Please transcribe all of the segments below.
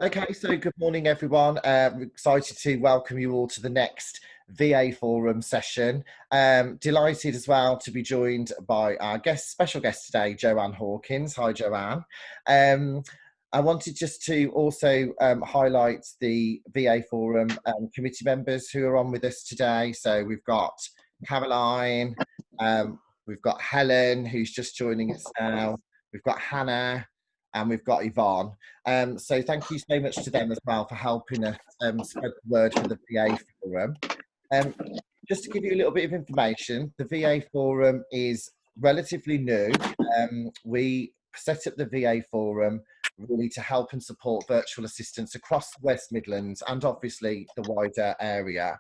Okay, so good morning, everyone. We're excited to welcome you all to the next VA Forum session. Delighted as well to be joined by our special guest today, Joanne Hawkins. Hi, Joanne. Um, I wanted just to also highlight the VA Forum committee members who are on with us today. So we've got Caroline, we've got Helen, who's just joining us now. We've got Hannah, and we've got Yvonne. So thank you so much to them as well for helping us spread the word for the VA Forum. Just to give you a little bit of information, the VA Forum is relatively new. We set up the VA Forum really to help and support virtual assistants across the West Midlands and obviously the wider area.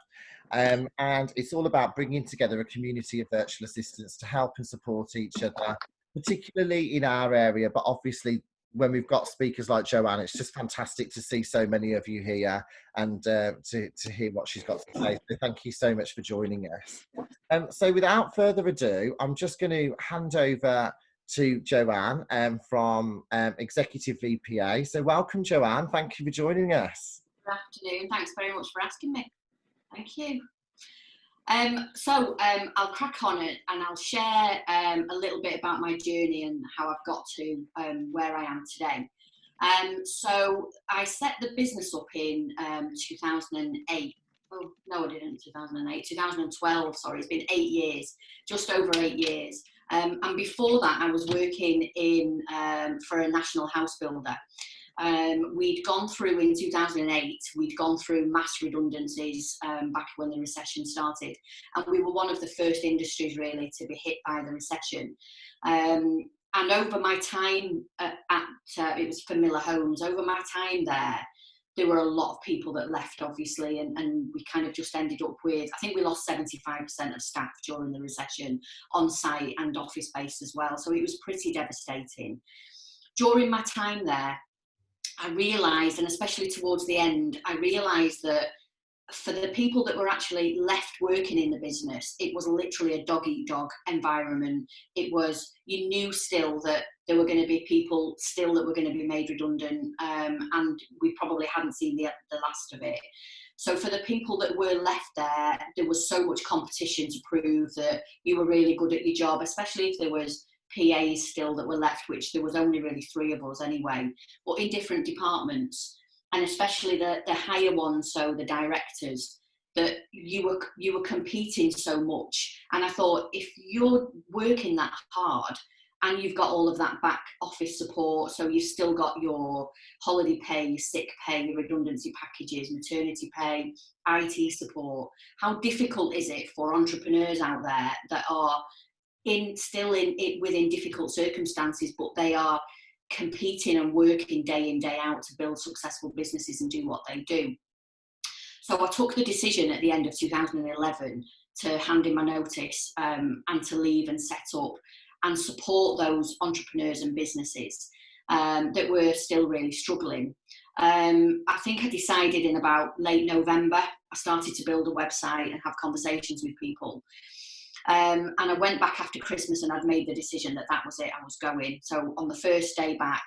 And it's all about bringing together a community of virtual assistants to help and support each other, particularly in our area, but obviously when we've got speakers like Joanne, it's just fantastic to see so many of you here and to hear what she's got to say. So thank you so much for joining us. So without further ado, I'm just going to hand over to Joanne from Executive VPA. So welcome, Joanne. Thank you for joining us. Good afternoon. Thanks very much for asking me. Thank you. I'll crack on it and I'll share a little bit about my journey and how I've got to where I am today. So I set the business up in 2008. Oh, no, I didn't. 2008, 2012. Sorry, it's been 8 years, just over 8 years. And before that, I was working for a national house builder. We'd gone through in 2008, we'd gone through mass redundancies back when the recession started. And we were one of the first industries really to be hit by the recession. And over my time it was for Miller Homes, over my time there were a lot of people that left, obviously, and we kind of just ended up with, I think we lost 75% of staff during the recession, on site and office space as well. So it was pretty devastating. During my time there, I realised, and especially towards the end, I realised that for the people that were actually left working in the business, it was literally a dog-eat-dog environment. It was, you knew still that there were going to be people still that were going to be made redundant, and we probably hadn't seen the last of it. So for the people that were left there, there was so much competition to prove that you were really good at your job, especially if there was PAs still that were left, which there was only really 3 of us anyway, but in different departments, and especially the higher ones, so the directors, that you were competing so much. And I thought, if you're working that hard and you've got all of that back office support, so you've still got your holiday pay, sick pay, redundancy packages, maternity pay, IT support, how difficult is it for entrepreneurs out there that are within difficult circumstances, but they are competing and working day in, day out to build successful businesses and do what they do. So I took the decision at the end of 2011 to hand in my notice and to leave and set up and support those entrepreneurs and businesses that were still really struggling. I think I decided in about late November, I started to build a website and have conversations with people. And I went back after Christmas and I'd made the decision that was it, I was going. So on the first day back,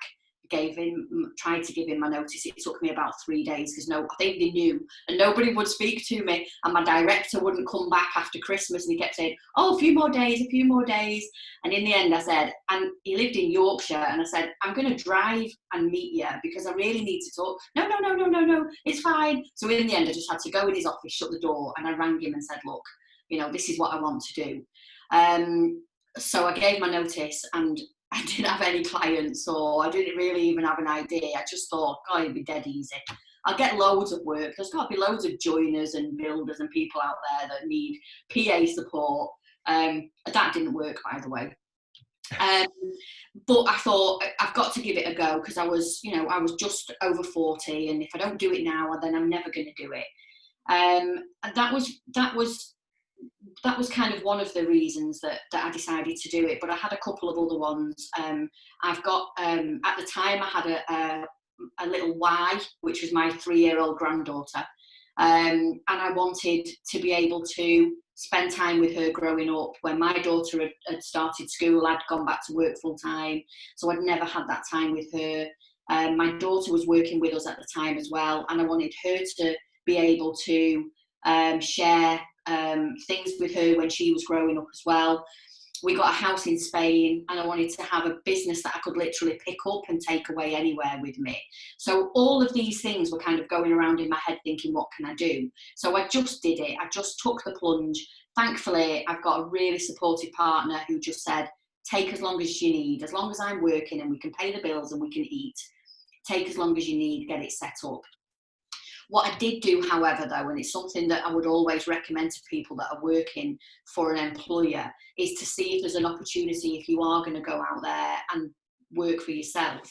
tried to give him my notice. It took me about 3 days because I think they knew and nobody would speak to me, and my director wouldn't come back after Christmas, and he kept saying, oh, a few more days. And in the end I said, and he lived in Yorkshire, and I said, I'm going to drive and meet you because I really need to talk. No, it's fine. So in the end I just had to go in his office, shut the door, and I rang him and said, look, this is what I want to do. So I gave my notice and I didn't have any clients, or I didn't really even have an idea. I just thought, God, it'd be dead easy. I'll get loads of work. There's got to be loads of joiners and builders and people out there that need PA support. That didn't work, by the way. But I thought, I've got to give it a go because I was just over 40, and if I don't do it now, then I'm never going to do it. And that was kind of one of the reasons that I decided to do it, but I had a couple of other ones. I've got, at the time I had a little Y, which was my 3-year-old granddaughter. And I wanted to be able to spend time with her growing up. When my daughter had started school, I'd gone back to work full time. So I'd never had that time with her. My daughter was working with us at the time as well, and I wanted her to be able to share things with her when she was growing up as well. We got a house in Spain, and I wanted to have a business that I could literally pick up and take away anywhere with me. So all of these things were kind of going around in my head thinking, what can I do? So I just did it. I just took the plunge. Thankfully, I've got a really supportive partner who just said, take as long as you need. As long as I'm working and we can pay the bills and we can eat, take as long as you need, get it set up. What I did do, however, though, and it's something that I would always recommend to people that are working for an employer, is to see if there's an opportunity, if you are going to go out there and work for yourself,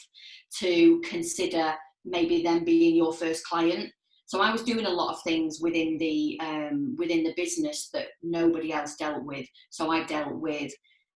to consider maybe them being your first client. So I was doing a lot of things within the business that nobody else dealt with. So I dealt with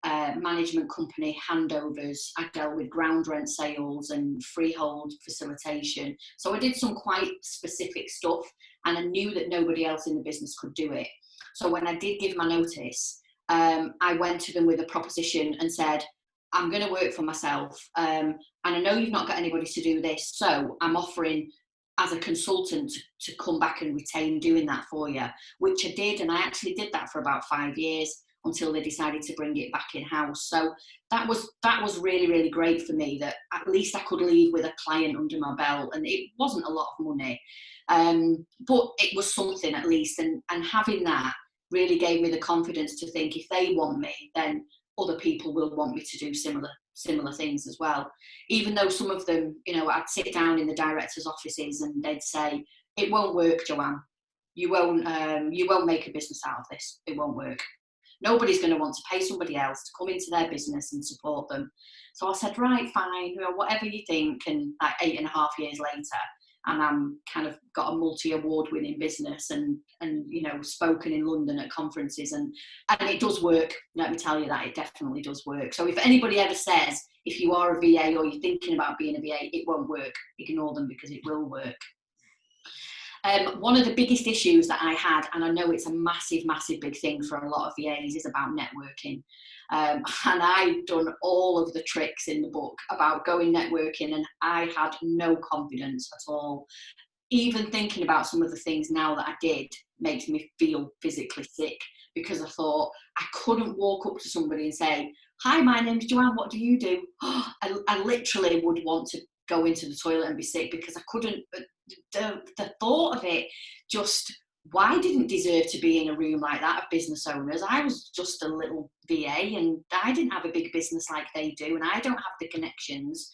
management company handovers. I dealt with ground rent sales and freehold facilitation. So I did some quite specific stuff, and I knew that nobody else in the business could do it. So when I did give my notice, I went to them with a proposition and said, I'm going to work for myself, and I know you've not got anybody to do this, so I'm offering as a consultant to come back and retain doing that for you, which I did, and I actually did that for about 5 years until they decided to bring it back in-house. So that was really, really great for me, that at least I could leave with a client under my belt, and it wasn't a lot of money, but it was something at least, and having that really gave me the confidence to think, if they want me, then other people will want me to do similar things as well. Even though some of them, I'd sit down in the directors' offices and they'd say, it won't work, Joanne. You won't make a business out of this. It won't work. Nobody's going to want to pay somebody else to come into their business and support them. So I said, right, fine, whatever you think. And like 8.5 years later, and I'm kind of got a multi-award winning business, and spoken in London at conferences, and it does work. Let me tell you that it definitely does work. So if anybody ever says, if you are a VA or you're thinking about being a VA, it won't work, ignore them, because it will work. One of the biggest issues that I had, and I know it's a massive, massive big thing for a lot of VAs, is about networking. And I'd done all of the tricks in the book about going networking, and I had no confidence at all. Even thinking about some of the things now that I did makes me feel physically sick, because I thought I couldn't walk up to somebody and say, hi, my name's Joanne, what do you do? I literally would want to go into the toilet and be sick, because I couldn't. The thought of it, just, why didn't deserve to be in a room like that of business owners. I was just a little VA, and I didn't have a big business like they do, and I don't have the connections.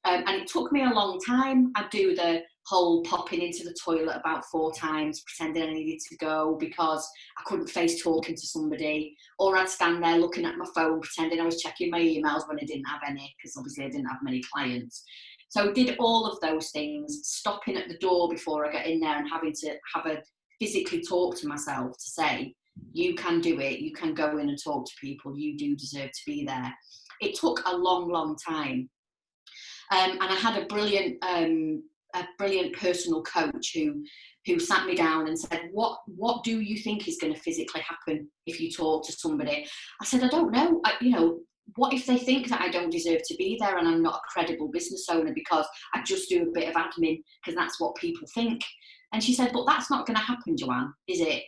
And it took me a long time. I'd do the whole popping into the toilet about 4 times, pretending I needed to go because I couldn't face talking to somebody, or I'd stand there looking at my phone, pretending I was checking my emails when I didn't have any, because obviously I didn't have many clients. So I did all of those things, stopping at the door before I got in there and having to have a physically talk to myself to say, you can do it, you can go in and talk to people, you do deserve to be there. It took a long, long time. And I had a brilliant personal coach who sat me down and said, what do you think is going to physically happen if you talk to somebody? I said, I don't know. What if they think that I don't deserve to be there and I'm not a credible business owner because I just do a bit of admin because that's what people think? And she said, but that's not going to happen, Joanne, is it?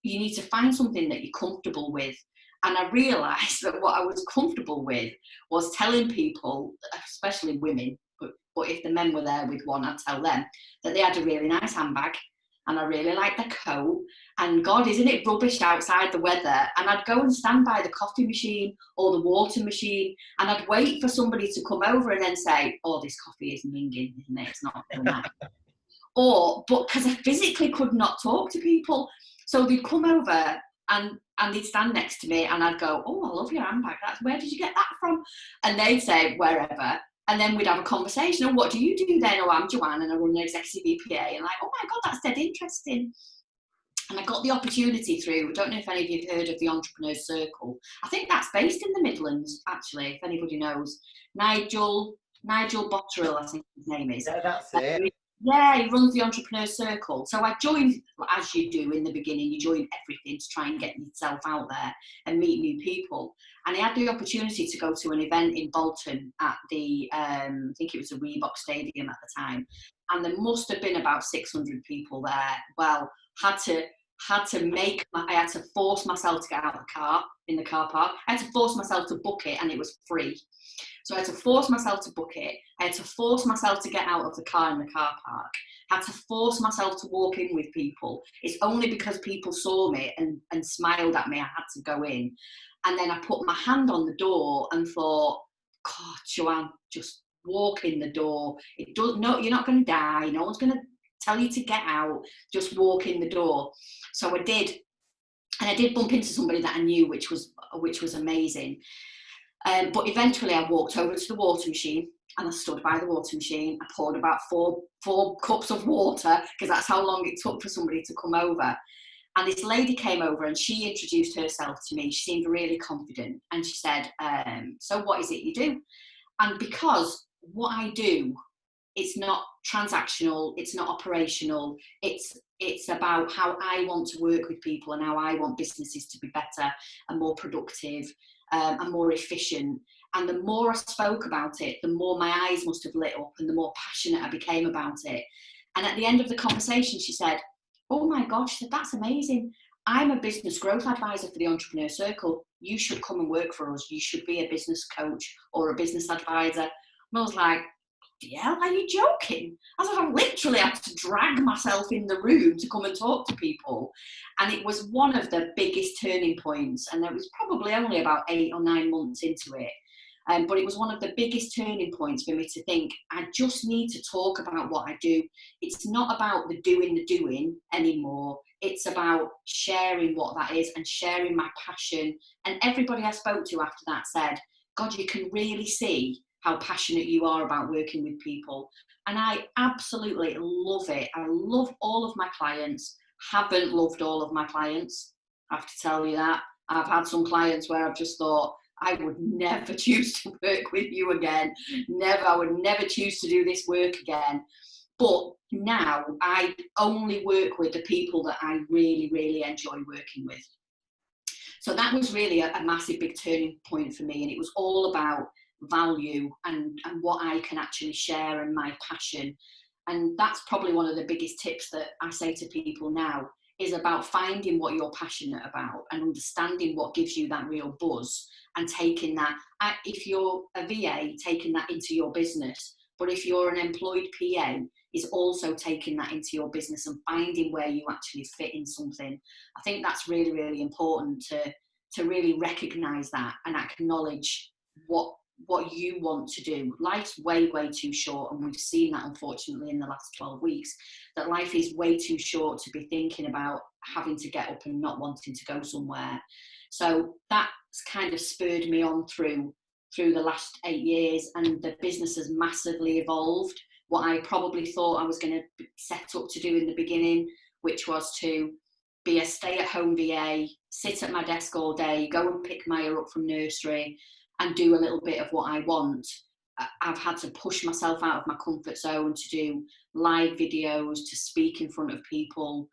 You need to find something that you're comfortable with. And I realised that what I was comfortable with was telling people, especially women, but if the men were there with one, I'd tell them that they had a really nice handbag, and I really liked their coat, and God, isn't it rubbish outside the weather? And I'd go and stand by the coffee machine or the water machine, and I'd wait for somebody to come over and then say, oh, this coffee is minging, isn't it? It's not so nice. But because I physically could not talk to people. So they'd come over and they'd stand next to me, and I'd go, oh, I love your handbag. Where did you get that from? And they'd say, wherever. And then we'd have a conversation. And what do you do then? Oh, I'm Joanne, and I run an executive EPA. And like, oh my God, that's dead interesting. And I got the opportunity through, I don't know if any of you have heard of the Entrepreneurs Circle. I think that's based in the Midlands, actually, if anybody knows. Nigel Botterill, I think his name is. Yeah, that's it. Yeah, he runs the Entrepreneur Circle. So I joined, as you do in the beginning, you join everything to try and get yourself out there and meet new people. And I had the opportunity to go to an event in Bolton at the, I think it was a Reebok Stadium at the time. And there must have been about 600 people there. Well, I had to force myself to get out of the car, in the car park. I had to force myself to book it, and it was free. So I had to force myself to book it. I had to force myself to get out of the car in the car park. I had to force myself to walk in with people. It's only because people saw me and smiled at me, I had to go in. And then I put my hand on the door and thought, God, Joanne, just walk in the door. It does no, you're not going to die. No one's going to tell you to get out. Just walk in the door. So I did. And I did bump into somebody that I knew, which was amazing. But eventually I walked over to the water machine and I stood by the water machine. I poured about four cups of water, because that's how long it took for somebody to come over. And this lady came over and she introduced herself to me. She seemed really confident. And she said, so what is it you do? And because what I do, it's not transactional, it's not operational, it's about how I want to work with people and how I want businesses to be better and more productive, and more efficient. And the more I spoke about it, the more my eyes must have lit up and the more passionate I became about it. And at the end of the conversation, she said, oh my gosh, that's amazing. I'm a business growth advisor for the Entrepreneur Circle. You should come and work for us. You should be a business coach or a business advisor. And I was like, yeah, are you joking? I literally had to drag myself in the room to come and talk to people. And it was one of the biggest turning points. And it was probably only about 8 or 9 months into it. But it was one of the biggest turning points for me to think, I just need to talk about what I do. It's not about the doing anymore. It's about sharing what that is and sharing my passion. And everybody I spoke to after that said, God, you can really see how passionate you are about working with people. And I absolutely love it. I love all of my clients. Haven't loved all of my clients. I have to tell you that. I've had some clients where I've just thought, I would never choose to work with you again. Never. I would never choose to do this work again. But now I only work with the people that I really, really enjoy working with. So that was really a massive big turning point for me. And it was all about value and what I can actually share and my passion. And that's probably one of the biggest tips that I say to people now, is about finding what you're passionate about and understanding what gives you that real buzz, and taking that, if you're a VA, taking that into your business. But if you're an employed PA, is also taking that into your business and finding where you actually fit in something. I think that's really, really important to really recognise that and acknowledge what you want to do. Life's way, way too short, and we've seen that unfortunately in the last 12 weeks, that life is way too short to be thinking about having to get up and not wanting to go somewhere. So that's kind of spurred me on through the last 8 years, and the business has massively evolved. What I probably thought I was going to set up to do in the beginning, which was to be a stay-at-home VA, sit at my desk all day, go and pick Maya up from nursery and do a little bit of what I want. I've had to push myself out of my comfort zone to do live videos, to speak in front of people,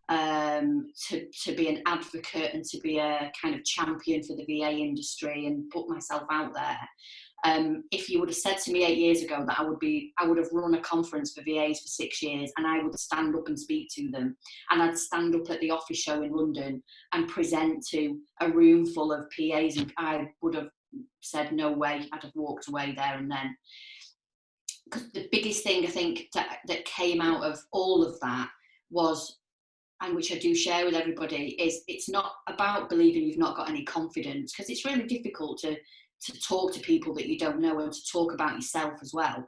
to be an advocate and to be a kind of champion for the VA industry and put myself out there. If you would have said to me 8 years ago that I would have run a conference for VAs for 6 years, and I would stand up and speak to them, and I'd stand up at the office show in London and present to a room full of PAs, and I would have said no way. I'd have walked away there and then. Because the biggest thing I think that came out of all of that was, and which I do share with everybody, is it's not about believing you've not got any confidence, because it's really difficult to talk to people that you don't know and to talk about yourself as well.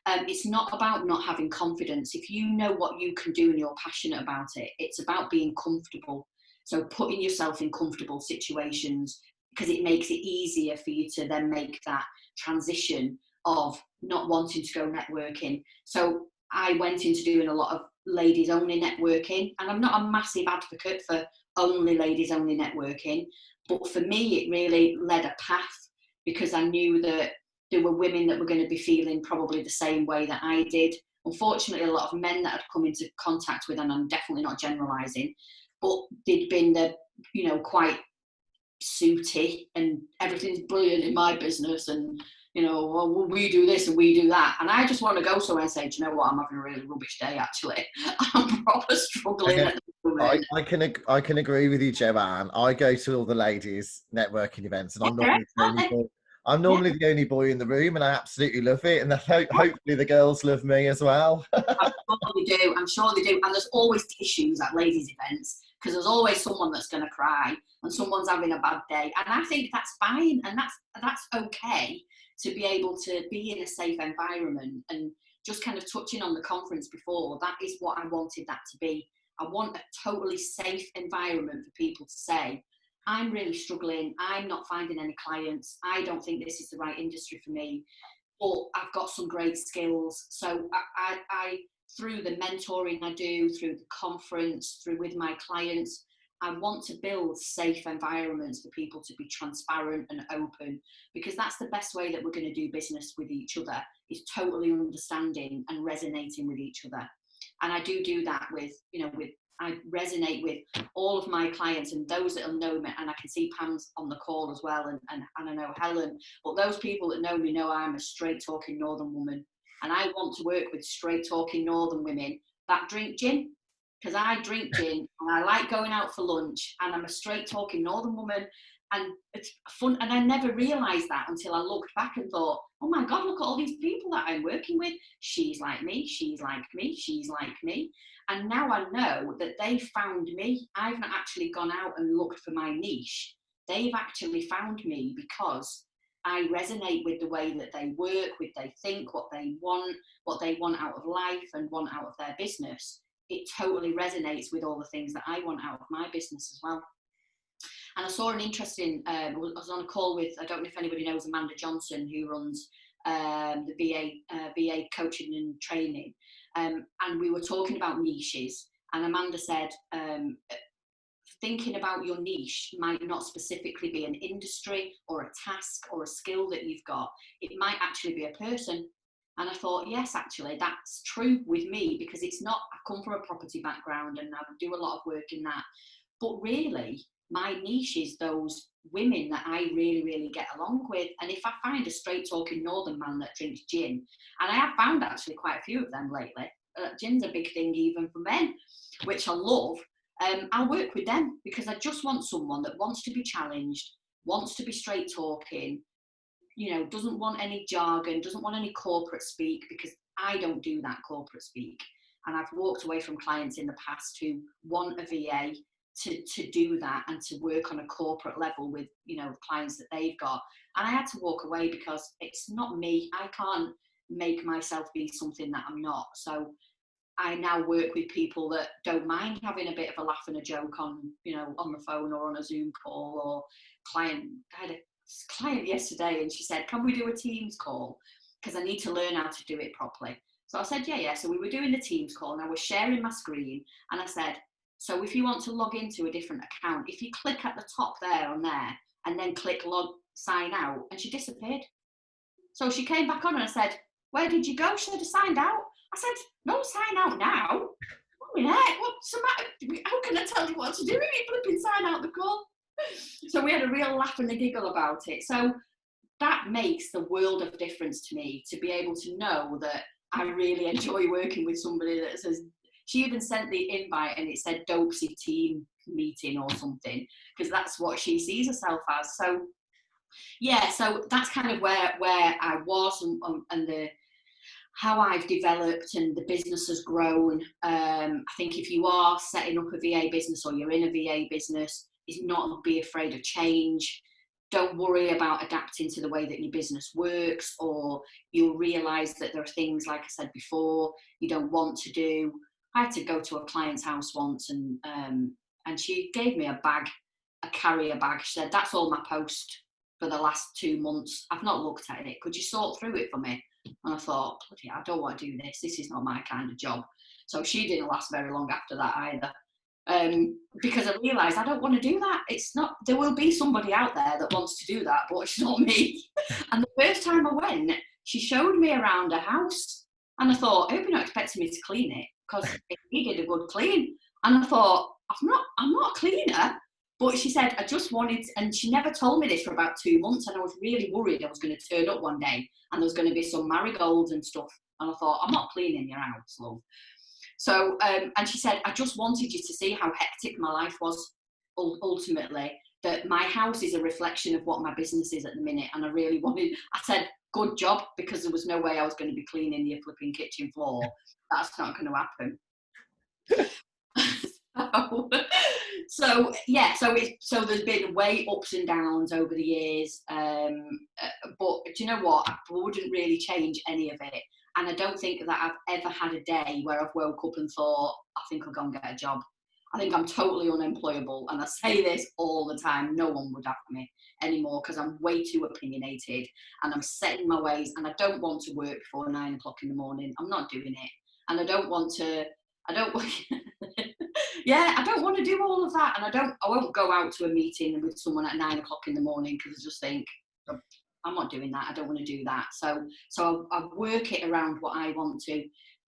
It's not about not having confidence. If you know what you can do and you're passionate about it, it's about being comfortable. So putting yourself in comfortable situations, because it makes it easier for you to then make that transition of not wanting to go networking. So I went into doing a lot of ladies only networking, and I'm not a massive advocate for only ladies only networking, but for me it really led a path, because I knew that there were women that were going to be feeling probably the same way that I did, unfortunately, a lot of men that I'd come into contact with, and I'm definitely not generalising, but they'd been the, you know, quite suity and everything's brilliant in my business, and you know, well, we do this and we do that, and I just want to go somewhere and say, do you know what, I'm having a really rubbish day actually. I'm proper struggling at the moment. I can agree with you, Joanne. I go to all the ladies networking events, and I'm normally the only boy in the room, and I absolutely love it. And hopefully the girls love me as well. I'm sure they do. I'm sure they do. And there's always tissues at ladies' events, because there's always someone that's going to cry and someone's having a bad day. And I think that's fine, and that's okay to be able to be in a safe environment. And just kind of touching on the conference before, that is what I wanted that to be. I want a totally safe environment for people to say, I'm really struggling, I'm not finding any clients, I don't think this is the right industry for me, but I've got some great skills. So I through the mentoring I do, through the conference, through with my clients, I want to build safe environments for people to be transparent and open, because that's the best way that we're going to do business with each other, is totally understanding and resonating with each other. And I do that with, you know, I resonate with all of my clients and those that will know me, and I can see Pam's on the call as well, and I know Helen, but those people that know me know I'm a straight talking northern woman, and I want to work with straight talking northern women that drink gin, because I drink gin and I like going out for lunch, and I'm a straight talking northern woman, and it's fun. And I never realised that until I looked back and thought, oh my God, look at all these people that I'm working with. She's like me, she's like me, she's like me. And now I know that they found me. I've not actually gone out and looked for my niche. They've actually found me because I resonate with the way that they work, with they think, what they want out of life and want out of their business. It totally resonates with all the things that I want out of my business as well. And I saw an interesting, I was on a call with, I don't know if anybody knows Amanda Johnson, who runs the VA coaching and training. And we were talking about niches. And Amanda said, thinking about your niche might not specifically be an industry or a task or a skill that you've got. It might actually be a person. And I thought, yes, actually, that's true with me, because it's not, I come from a property background and I do a lot of work in that. But really, my niche is those women that I really, really get along with. And if I find a straight talking northern man that drinks gin, and I have found actually quite a few of them lately, gin's a big thing even for men, which I love, I'll work with them, because I just want someone that wants to be challenged, wants to be straight talking, you know, doesn't want any jargon, doesn't want any corporate speak, because I don't do that corporate speak. And I've walked away from clients in the past who want a VA to do that and to work on a corporate level with, you know, clients that they've got. And I had to walk away because it's not me. I can't make myself be something that I'm not. So I now work with people that don't mind having a bit of a laugh and a joke on, you know, on the phone or on a Zoom call. Or I had a client yesterday and she said, can we do a Teams call? Because I need to learn how to do it properly. So I said, yeah. So we were doing the Teams call and I was sharing my screen, and I said, so if you want to log into a different account, if you click at the top there on there and then click sign out, and she disappeared. So she came back on and I said, where did you go? She said, I signed out. I said, no, sign out now. What's the matter? How can I tell you what to do if you flipping sign out the call? So we had a real laugh and a giggle about it. So that makes the world of difference to me, to be able to know that I really enjoy working with somebody that says, she even sent the invite and it said Dopesy team meeting or something, because that's what she sees herself as. So yeah, so that's kind of where I was, and the how I've developed and the business has grown. I think if you are setting up a VA business or you're in a VA business, is not be afraid of change. Don't worry about adapting to the way that your business works, or you'll realise that there are things, like I said before, you don't want to do. I had to go to a client's house once, and she gave me a carrier bag. She said, that's all my post for the last 2 months. I've not looked at it. Could you sort through it for me? And I thought, bloody, I don't want to do this. This is not my kind of job. So she didn't last very long after that either. Because I realised I don't want to do that. It's not, there will be somebody out there that wants to do that, but it's not me. And the first time I went, she showed me around her house. And I thought, I hope you're not expecting me to clean it, because it needed a good clean. And I thought, I'm not a cleaner. But she said, I just wanted, and she never told me this for about 2 months, and I was really worried I was going to turn up one day and there was going to be some marigolds and stuff. And I thought, I'm not cleaning your house, love. So, and she said, I just wanted you to see how hectic my life was ultimately, that my house is a reflection of what my business is at the minute. And I really wanted, I said, good job, because there was no way I was going to be cleaning your flipping kitchen floor. That's not going to happen. So yeah, so there's been way ups and downs over the years, but do you know what? I wouldn't really change any of it, and I don't think that I've ever had a day where I've woke up and thought, I think I'll go and get a job. I think I'm totally unemployable, and I say this all the time. No one would have me anymore because I'm way too opinionated and I'm set in my ways, and I don't want to work before 9 o'clock in the morning. I'm not doing it, and I don't want to. Yeah, I don't want to do all of that, and I won't go out to a meeting with someone at 9 o'clock in the morning, because I just think, I'm not doing that. I don't want to do that. So I work it around what I want to.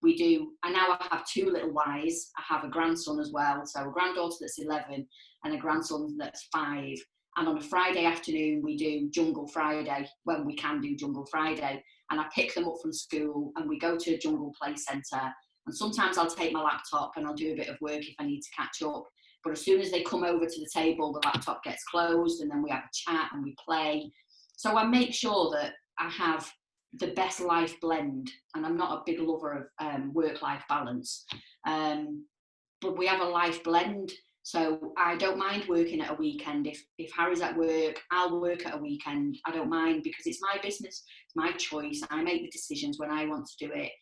I now have 2 little Ys. I have a grandson as well, so a granddaughter that's 11 and a grandson that's 5. And on a Friday afternoon, we do Jungle Friday, when we can do Jungle Friday. And I pick them up from school and we go to a jungle play centre. And sometimes I'll take my laptop and I'll do a bit of work if I need to catch up. But as soon as they come over to the table, the laptop gets closed and then we have a chat and we play. So I make sure that I have the best life blend. And I'm not a big lover of work-life balance. But we have a life blend. So I don't mind working at a weekend. If Harry's at work, I'll work at a weekend. I don't mind, because it's my business, it's my choice. I make the decisions when I want to do it.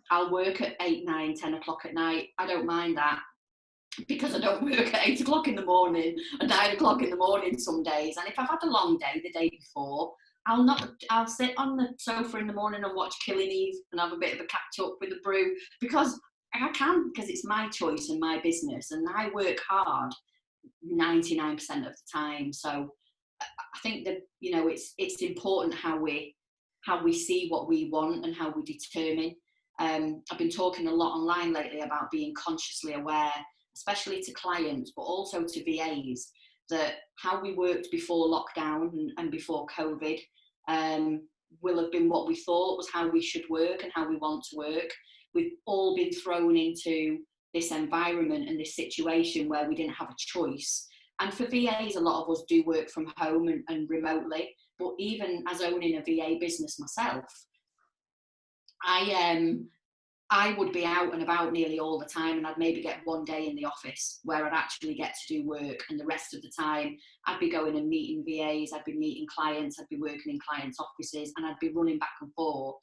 I'll work at 8, 9, 10 o'clock at night. I don't mind that, because I don't work at 8 o'clock in the morning and 9 o'clock in the morning some days. And if I've had a long day the day before, I'll sit on the sofa in the morning and watch Killing Eve and have a bit of a catch up with a brew, because I can, because it's my choice and my business, and I work hard 99% of the time. So I think that, it's important how we see what we want and how we determine. I've been talking a lot online lately about being consciously aware, especially to clients, but also to VAs, that how we worked before lockdown and before COVID will have been what we thought was how we should work and how we want to work. We've all been thrown into this environment and this situation where we didn't have a choice. And for VAs, a lot of us do work from home and remotely, but even as owning a VA business myself, I would be out and about nearly all the time, and I'd maybe get one day in the office where I'd actually get to do work, and the rest of the time I'd be going and meeting VAs, I'd be meeting clients, I'd be working in clients' offices, and I'd be running back and forth.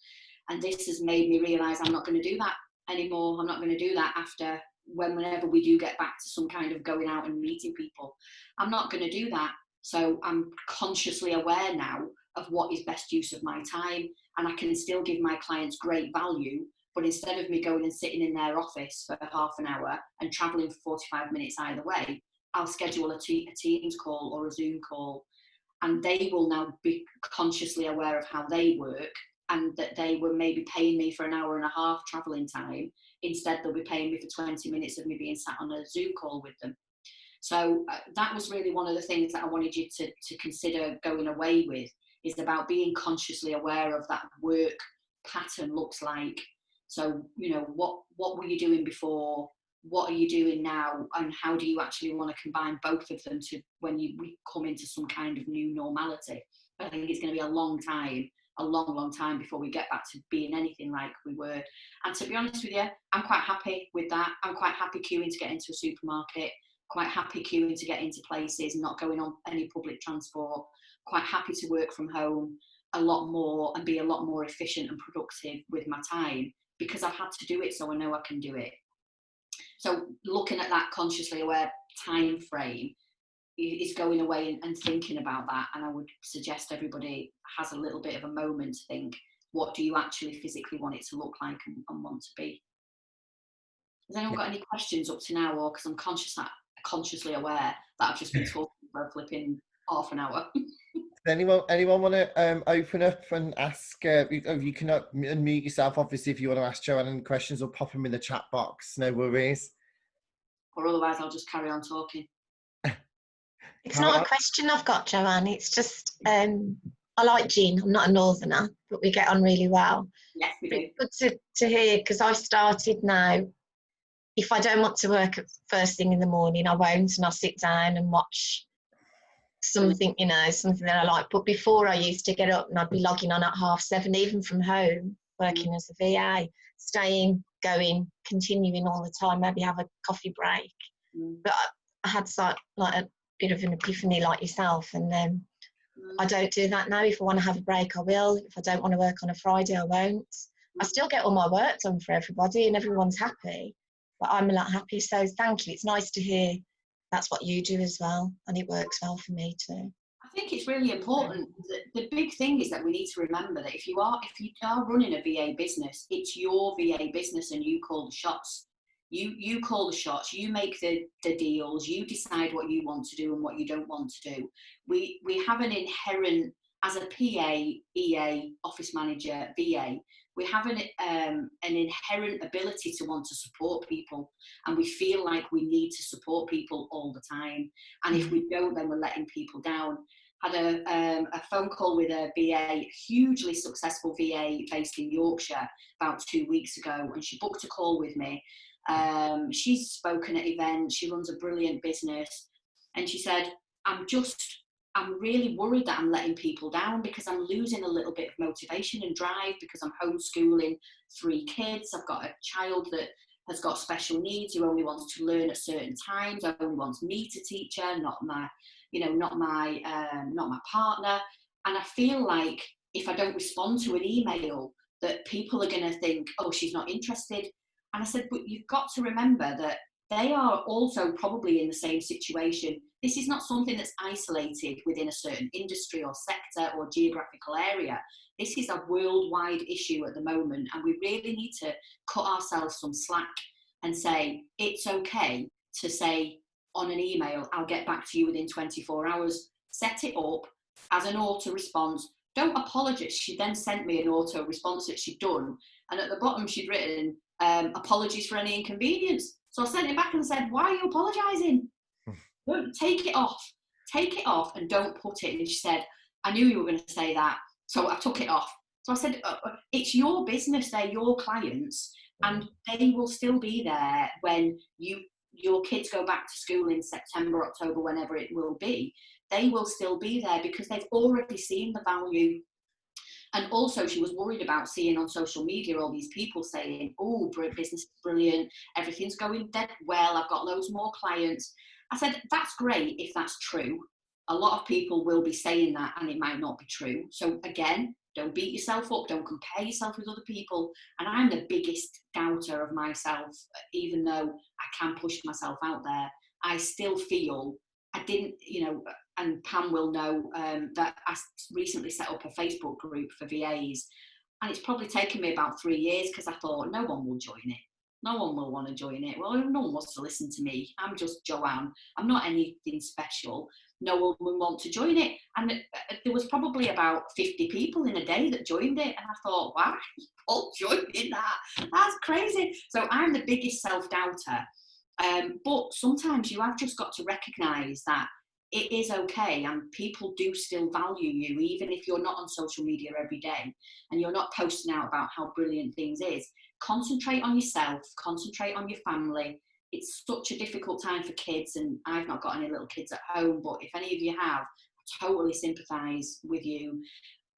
And this has made me realise I'm not going to do that anymore. I'm not going to do that after whenever we do get back to some kind of going out and meeting people. I'm not going to do that. So I'm consciously aware now of what is best use of my time, and I can still give my clients great value. But instead of me going and sitting in their office for half an hour and travelling for 45 minutes either way, I'll schedule a Teams call or a Zoom call, and they will now be consciously aware of how they work, and that they were maybe paying me for an hour and a half travelling time. Instead, they'll be paying me for 20 minutes of me being sat on a Zoom call with them. So that was really one of the things that I wanted you to consider going away with, is about being consciously aware of that work pattern looks like. So, what were you doing before? What are you doing now? And how do you actually want to combine both of them to when we come into some kind of new normality? I think it's going to be a long time before we get back to being anything like we were. And to be honest with you, I'm quite happy with that. I'm quite happy queuing to get into a supermarket, quite happy queuing to get into places, not going on any public transport, quite happy to work from home a lot more and be a lot more efficient and productive with my time, because I've had to do it, so I know I can do it. So looking at that consciously aware time frame is going away and thinking about that. And I would suggest everybody has a little bit of a moment to think, what do you actually physically want it to look like and want to be? Has anyone got any questions up to now, or because I'm consciously aware that I've just been talking for a flipping half an hour? Does anyone want to open up and ask? You can unmute yourself, obviously, if you want to ask Joanne any questions, or pop them in the chat box. No worries. Or otherwise, I'll just carry on talking. It's not a question I've got, Joanne. It's just I like Jean. I'm not a northerner, but we get on really well. Yes, we do. It's good to hear, because I started now. If I don't want to work at first thing in the morning, I won't, and I'll sit down and watch something, something that I like. But before, I used to get up and I'd be logging on at 7:30, even from home, working as a VA, staying, going, continuing all the time, maybe have a coffee break. But I had like a bit of an epiphany like yourself, and I don't do that now. If I want to have a break, I will. If I don't want to work on a Friday, I won't. I still get all my work done for everybody and everyone's happy, but I'm a lot happy. So thank you. It's nice to hear that's what you do as well, and it works well for me too. I think it's really important. The big thing is that we need to remember that if you are running a VA business, it's your VA business and you call the shots. You call the shots, you make the deals, you decide what you want to do and what you don't want to do. We have an inherent, as a PA, EA, office manager, VA, we have an inherent ability to want to support people, and we feel like we need to support people all the time. And if we don't, then we're letting people down. Had a phone call with a VA, hugely successful VA based in Yorkshire, about 2 weeks ago, and she booked a call with me. She's spoken at events, she runs a brilliant business, and she said, I'm really worried that I'm letting people down because I'm losing a little bit of motivation and drive because I'm homeschooling 3 kids. I've got a child that has got special needs, who only wants to learn at certain times, only wants me to teach her, not my partner. And I feel like if I don't respond to an email, that people are going to think, oh, she's not interested. And I said, but you've got to remember that they are also probably in the same situation. This is not something that's isolated within a certain industry or sector or geographical area. This is a worldwide issue at the moment, and we really need to cut ourselves some slack and say, it's okay to say on an email, I'll get back to you within 24 hours. Set it up as an auto response. Don't apologise. She then sent me an auto response that she'd done, and at the bottom she'd written, apologies for any inconvenience. So I sent it back and said, why are you apologising? Take it off and don't put it. And she said, I knew you were going to say that, so I took it off. So I said, it's your business, they're your clients, and they will still be there when your kids go back to school in September, October, whenever it will be. They will still be there because they've already seen the value. And also, she was worried about seeing on social media all these people saying, oh, business is brilliant, everything's going dead well, I've got loads more clients. I said, that's great if that's true. A lot of people will be saying that, and it might not be true. So again, don't beat yourself up, don't compare yourself with other people. And I'm the biggest doubter of myself, even though I can push myself out there. I still feel I didn't, and Pam will know that I recently set up a Facebook group for VAs, and it's probably taken me about 3 years because I thought no one will join it. No one will want to join it. Well, no one wants to listen to me. I'm just Joanne. I'm not anything special. No one will want to join it. And there was probably about 50 people in a day that joined it. And I thought, wow, people joining that. That's crazy. So I'm the biggest self-doubter. But sometimes you have just got to recognise that it is okay, and people do still value you, even if you're not on social media every day and you're not posting out about how brilliant things is. Concentrate on yourself, concentrate on your family. It's such a difficult time for kids, and I've not got any little kids at home, but if any of you have, I totally sympathise with you.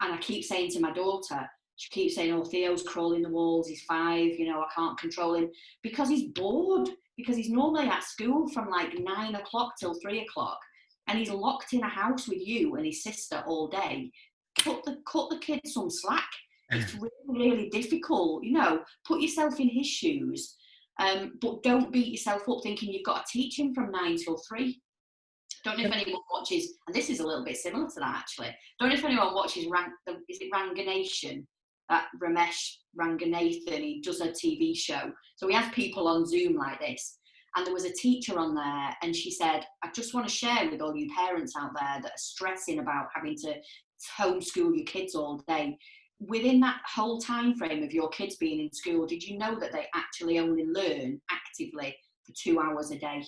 And I keep saying to my daughter, she keeps saying, oh, Theo's crawling the walls, he's 5, I can't control him, because he's bored, because he's normally at school from like 9 o'clock till 3 o'clock. And he's locked in a house with you and his sister all day. Cut the kid some slack. It's really, really difficult, put yourself in his shoes. But don't beat yourself up thinking you've got to teach him from 9 till 3. Don't know if anyone watches, and this is a little bit similar to that actually. Don't know if anyone watches, is it Ranganation? That Ramesh Ranganathan, he does a TV show. So he has people on Zoom like this. And there was a teacher on there, and she said, I just want to share with all you parents out there that are stressing about having to homeschool your kids all day. Within that whole time frame of your kids being in school, did you know that they actually only learn actively for 2 hours a day?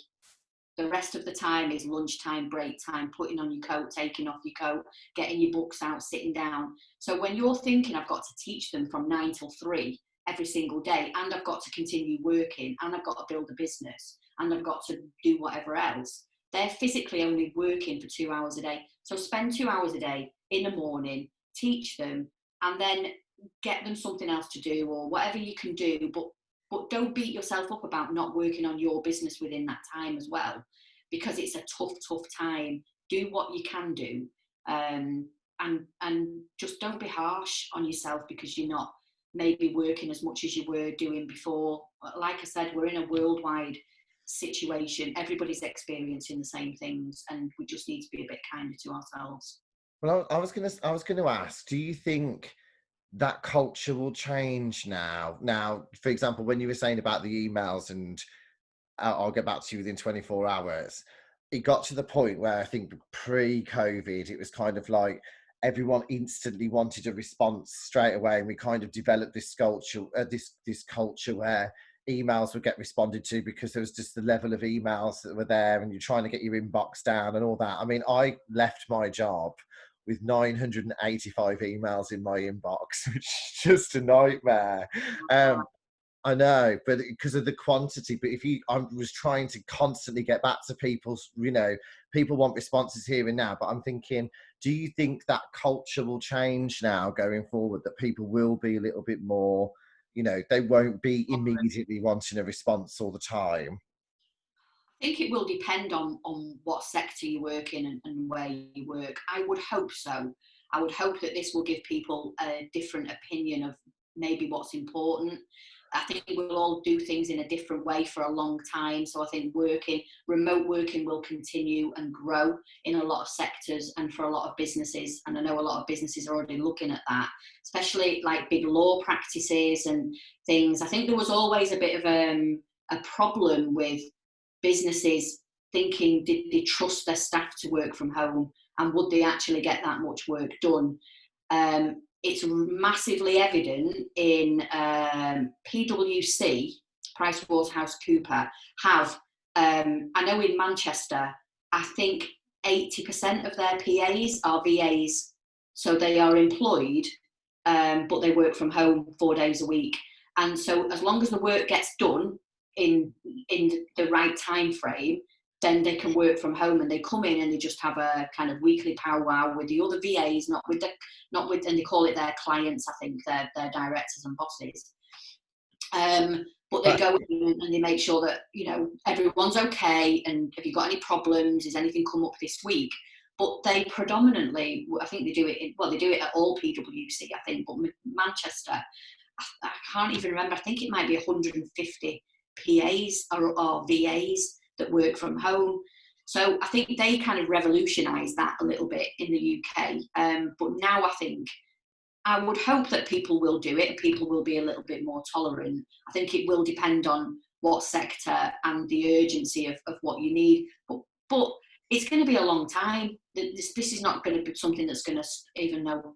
The rest of the time is lunchtime, break time, putting on your coat, taking off your coat, getting your books out, sitting down. So when you're thinking, I've got to teach them from 9 till 3 every single day, and I've got to continue working, and I've got to build a business, and I've got to do whatever else, they're physically only working for 2 hours a day. So spend 2 hours a day in the morning, teach them, and then get them something else to do, or whatever you can do. But don't beat yourself up about not working on your business within that time as well, because it's a tough time. Do what you can do, and just don't be harsh on yourself because you're not maybe working as much as you were doing before. Like I said, we're in a worldwide situation. Everybody's experiencing the same things, and we just need to be a bit kinder to ourselves. Well, I was gonna ask, do you think that culture will change now? Now, for example, when you were saying about the emails and I'll get back to you within 24 hours, it got to the point where I think pre-COVID, it was kind of like everyone instantly wanted a response straight away, and we kind of developed this culture, this culture where emails would get responded to because there was just the level of emails that were there, and you're trying to get your inbox down and all that. I mean, I left my job with 985 emails in my inbox, which is just a nightmare. I know, but because of the quantity. But I was trying to constantly get back to people's, people want responses here and now. But I'm thinking, do you think that culture will change now going forward? That people will be a little bit more, they won't be immediately wanting a response all the time. I think it will depend on what sector you work in and where you work. I would hope so. I would hope that this will give people a different opinion of maybe what's important. I think we'll all do things in a different way for a long time. So I think remote working will continue and grow in a lot of sectors and for a lot of businesses. And I know a lot of businesses are already looking at that, especially like big law practices and things. I think there was always a bit of a problem with businesses thinking, did they trust their staff to work from home, and would they actually get that much work done? It's massively evident in PwC, PricewaterhouseCoopers, have, I know in Manchester, I think 80% of their PAs are VAs. So they are employed, but they work from home 4 days a week. And so as long as the work gets done in the right time frame, then they can work from home, and they come in and they just have a kind of weekly powwow with the other VAs, not with, and they call it their clients, I think, their directors and bosses. But they go in and they make sure that, everyone's okay, and have you got any problems? Has anything come up this week? But they predominantly, I think they do it at all PwC, I think, but Manchester, I can't even remember, I think it might be 150 PAs or VAs that work from home. So I think they kind of revolutionised that a little bit in the UK. But now I would hope that people will do it and people will be a little bit more tolerant. I think it will depend on what sector and the urgency of what you need. But it's going to be a long time. This is not going to be something that's going to, even though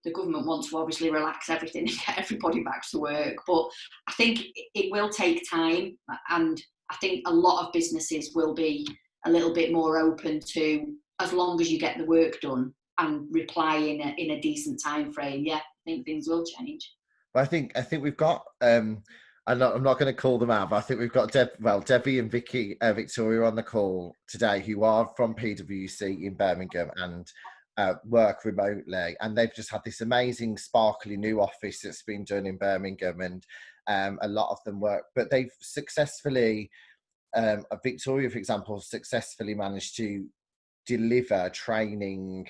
the government wants to obviously relax everything and get everybody back to work. But I think it will take time, and I think a lot of businesses will be a little bit more open to, as long as you get the work done and reply in a decent time frame. Yeah, I think things will change. But I think we've got, I'm not going to call them out, but I think we've got Debbie and Victoria on the call today, who are from PwC in Birmingham and work remotely, and they've just had this amazing sparkly new office that's been done in Birmingham, and a lot of them work, but they've successfully, Victoria, for example, successfully managed to deliver training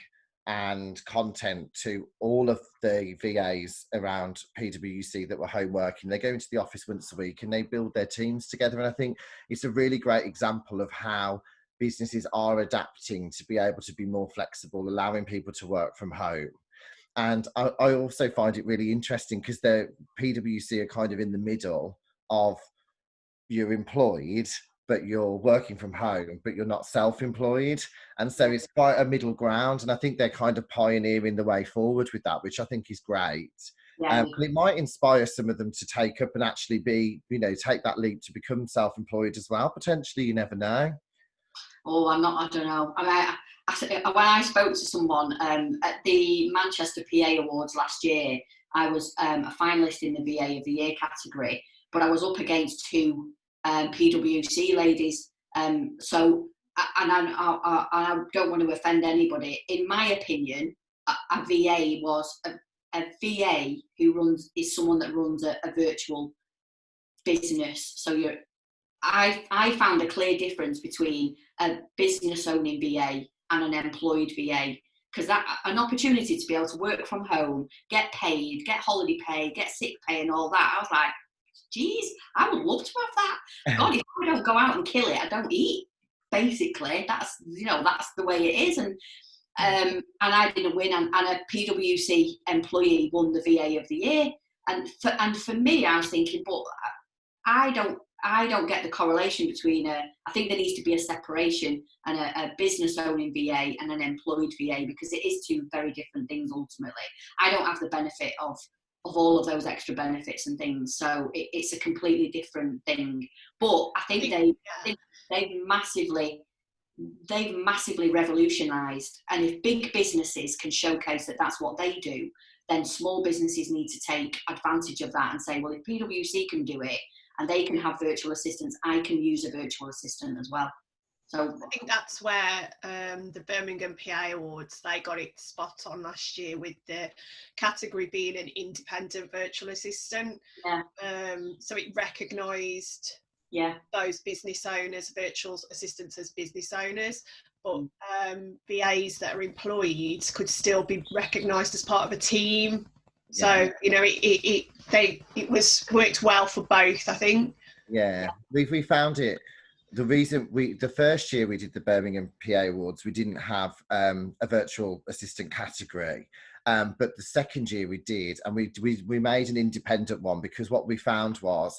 and content to all of the VAs around PwC that were home working. They go into the office once a week and they build their teams together. And I think it's a really great example of how businesses are adapting to be able to be more flexible, allowing people to work from home. And I also find it really interesting because the PwC are kind of in the middle of, you're employed, but you're working from home, but you're not self-employed. And so it's quite a middle ground. And I think they're kind of pioneering the way forward with that, which I think is great. Yeah. And it might inspire some of them to take up and actually be, you know, take that leap to become self-employed as well. Potentially, you never know. Oh, I don't know. When I spoke to someone at the Manchester PA Awards last year, I was a finalist in the VA of the Year category, but I was up against two PwC ladies. I don't want to offend anybody. In my opinion, a VA was a VA is someone that runs a virtual business. So I found a clear difference between a business owning VA and an employed VA, because that an opportunity to be able to work from home, get paid, get holiday pay, get sick pay, and all that. I was like, geez, I would love to have that. God, if I don't go out and kill it, I don't eat. Basically, that's the way it is. And I didn't win, and a PwC employee won the VA of the Year. And for me, I was thinking, but I don't get the correlation between I think there needs to be a separation and a business owning VA and an employed VA, because it is two very different things ultimately. I don't have the benefit of all of those extra benefits and things, so it's a completely different thing. But I think they've massively revolutionised, and if big businesses can showcase that that's what they do, then small businesses need to take advantage of that and say, well, if PwC can do it and they can have virtual assistants, I can use a virtual assistant as well. So I think that's where the Birmingham PA Awards, they got it spot on last year with the category being an independent virtual assistant. Yeah. So it recognised those business owners, virtual assistants as business owners, but VAs that are employed could still be recognised as part of a team. So it was worked well for both, I think. Yeah, we found it. The reason the first year we did the Birmingham PA Awards, we didn't have a virtual assistant category, but the second year we did, and we made an independent one, because what we found was,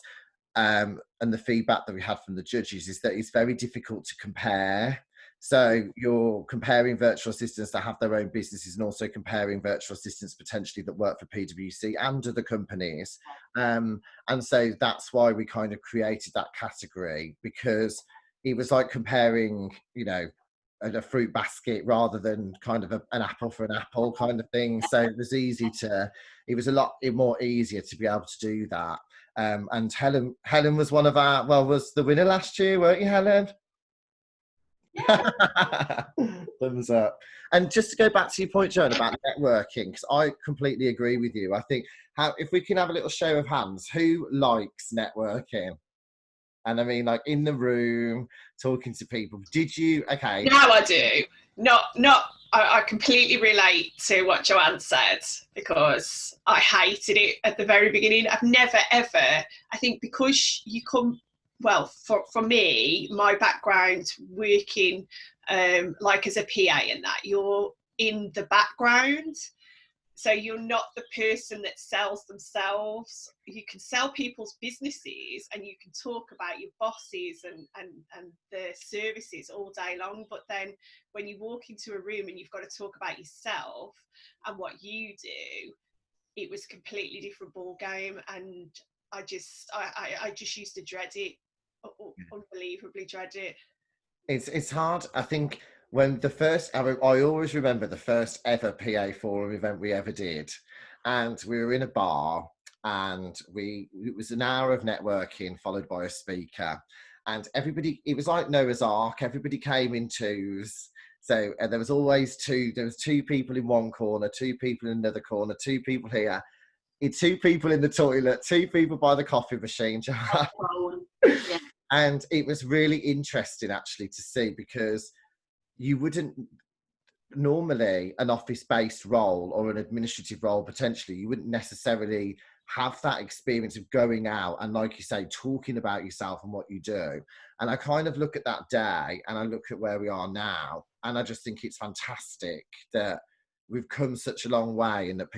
and the feedback that we had from the judges, is that it's very difficult to compare. So you're comparing virtual assistants that have their own businesses and also comparing virtual assistants potentially that work for PwC and other companies. And so that's why we kind of created that category, because it was like comparing, you know, a fruit basket rather than kind of an apple for an apple kind of thing. So it was it was a lot more easier to be able to do that. And Helen was was the winner last year, weren't you, Helen? Yeah. Thumbs up. And just to go back to your point, Joan, about networking, because I completely agree with you. I think if we can have a little show of hands, who likes networking? And I mean, like in the room, talking to people. Did you? Okay. Now I do. I completely relate to what Joanne said, because I hated it at the very beginning. I've never ever, I think because you come, well, for me, my background working like as a PA and that, you're in the background. So you're not the person that sells themselves. You can sell people's businesses and you can talk about your bosses and the services all day long. But then when you walk into a room and you've got to talk about yourself and what you do, it was a completely different ball game. And I just used to dread it, unbelievably dread it. It's hard. I think when I always remember the first ever PA Forum event we ever did, and we were in a bar, and it was an hour of networking followed by a speaker, and it was like Noah's Ark. Everybody came in twos. So there was always there was two people in one corner, two people in another corner, two people here, two people in the toilet, two people by the coffee machine. Yeah. And it was really interesting actually to see, because you wouldn't normally, an office-based role or an administrative role potentially, you wouldn't necessarily have that experience of going out and, like you say, talking about yourself and what you do. And I kind of look at that day and I look at where we are now, and I just think it's fantastic that we've come such a long way, and that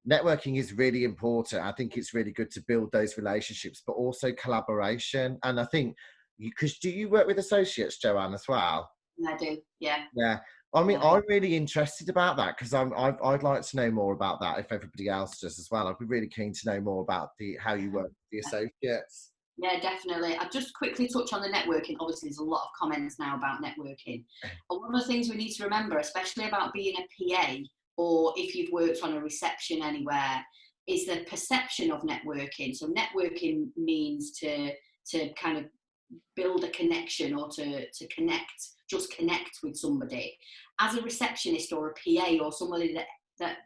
networking is really important. I think it's really good to build those relationships, but also collaboration. And I think because do you work with associates, Joanne, as well? I do, yeah. Yeah. I mean, Yeah. I'm really interested about that because I'd like to know more about that if everybody else does as well. I'd be really keen to know more about how you work with the associates. Yeah, definitely. I'll just quickly touch on the networking. Obviously, there's a lot of comments now about networking. But one of the things we need to remember, especially about being a PA, or if you've worked on a reception anywhere, is the perception of networking. So networking means to kind of build a connection, or to connect with somebody. As a receptionist or a PA, or somebody that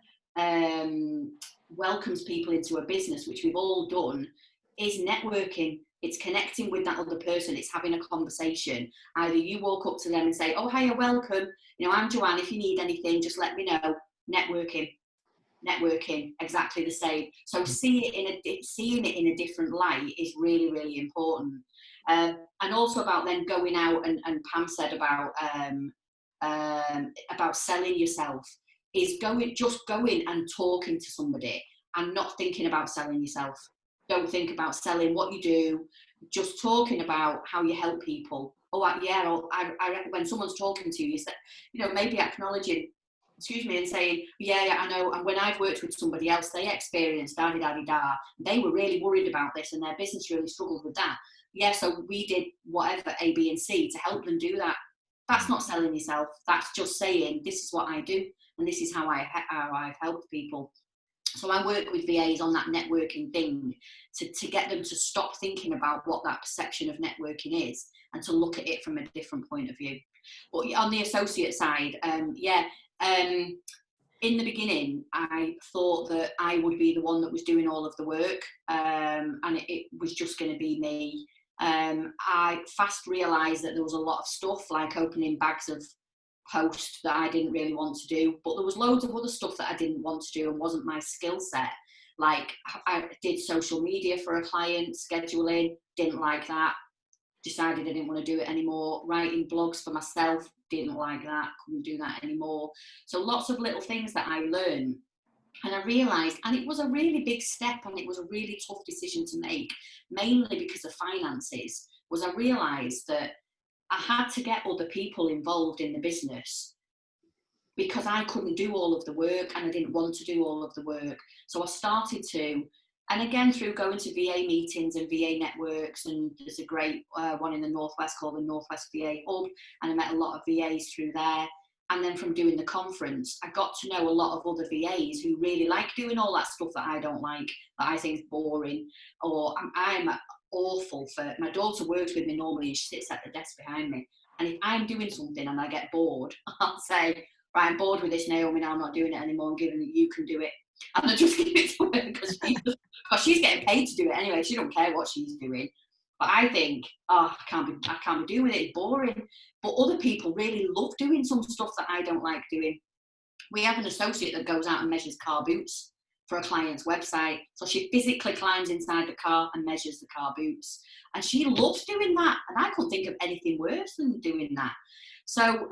welcomes people into a business, which we've all done, is networking. It's connecting with that other person. It's having a conversation. Either you walk up to them and say, "Oh, hiya, welcome. I'm Joanne. If you need anything, just let me know." Networking, exactly the same. So seeing it in a different light is really, really important. And also about then going out, and Pam said about selling yourself, is just going and talking to somebody and not thinking about selling yourself. Don't think about selling what you do, just talking about how you help people. When someone's talking to you, maybe acknowledging, and saying, yeah, I know, and when I've worked with somebody else, they experienced da-di-da-di-da, they were really worried about this and their business really struggled with that. Yeah, so we did whatever, A, B, and C to help them do that. That's not selling yourself. That's just saying, this is what I do, and this is how I've helped people. So I work with VAs on that networking thing to get them to stop thinking about what that perception of networking is, and to look at it from a different point of view. But on the associate side, in the beginning, I thought that I would be the one that was doing all of the work, and it was just going to be me. I fast realised that there was a lot of stuff, like opening bags of post, that I didn't really want to do, but there was loads of other stuff that I didn't want to do and wasn't my skill set. Like, I did social media for a client, scheduling, didn't like that, decided I didn't want to do it anymore. Writing blogs for myself, didn't like that, couldn't do that anymore. So lots of little things that I learned, and I realised, and it was a really big step, and it was a really tough decision to make, mainly because of finances, was I realised that I had to get other people involved in the business, because I couldn't do all of the work, and I didn't want to do all of the work. So I started to, and again, through going to VA meetings and VA networks, and there's a great one in the Northwest called the Northwest VA Hub, and I met a lot of VAs through there. And then from doing the conference, I got to know a lot of other VAs who really like doing all that stuff that I don't like, that I think is boring, or I'm awful for. My daughter works with me normally, and she sits at the desk behind me. And if I'm doing something and I get bored, I'll say, right, I'm bored with this, Naomi, now I'm not doing it anymore, I'm giving it, you can do it. And I just give it to her, because she's getting paid to do it anyway. She don't care what she's doing. But I think, I can't be doing it, it's boring. But other people really love doing some stuff that I don't like doing. We have an associate that goes out and measures car boots for a client's website. So she physically climbs inside the car and measures the car boots. And she loves doing that. And I couldn't think of anything worse than doing that. So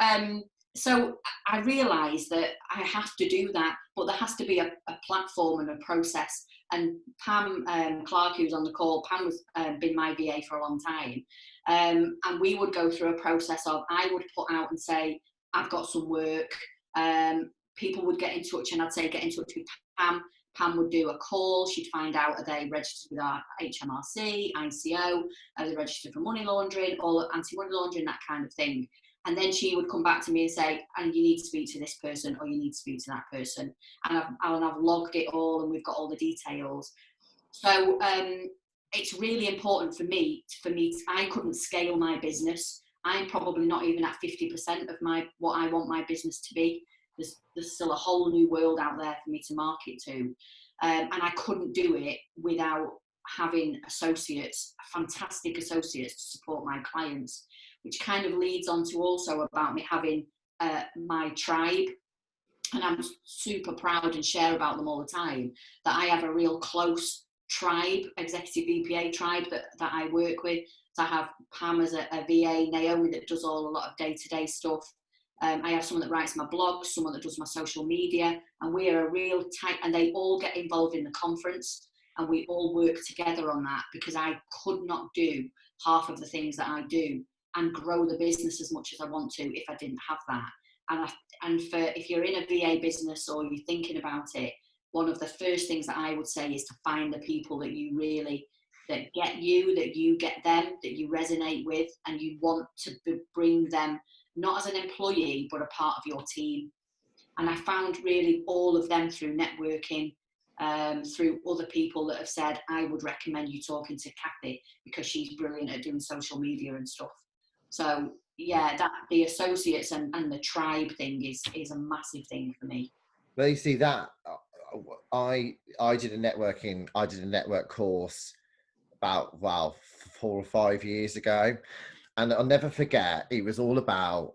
I realised that I have to do that, but there has to be a platform and a process. And Pam Clark, who's on the call, Pam was been my VA for a long time. And we would go through a process of, I would put out and say, I've got some work. People would get in touch, and I'd say, get in touch with Pam. Pam would do a call. She'd find out, are they registered with our HMRC, ICO, are they registered for money laundering, or anti-money laundering, that kind of thing. And then she would come back to me and say, and you need to speak to this person, or you need to speak to that person. And I've logged it all, and we've got all the details. So it's really important for me, I couldn't scale my business. I'm probably not even at 50% of what I want my business to be. There's still a whole new world out there for me to market to. And I couldn't do it without having associates, fantastic associates, to support my clients, which kind of leads on to also about me having my tribe. And I'm super proud and share about them all the time, that I have a real close tribe, executive BPA tribe that I work with. So I have Pam as a VA, Naomi that does a lot of day-to-day stuff. I have someone that writes my blog, someone that does my social media, and we are a real tight, and they all get involved in the conference. and we all work together on that, because I could not do half of the things that I do and grow the business as much as I want to if I didn't have that. And if you're in a VA business or you're thinking about it, one of the first things that I would say is to find the people that you really, that get you, that you get them, that you resonate with, and you want to bring them not as an employee but a part of your team. And I found really all of them through networking, through other people that have said, I would recommend you talking to Kathy because she's brilliant at doing social media and stuff. So yeah, that the associates and the tribe thing is a massive thing for me. Well, you see that I did a network course about 4 or 5 years ago, and I'll never forget, it was all about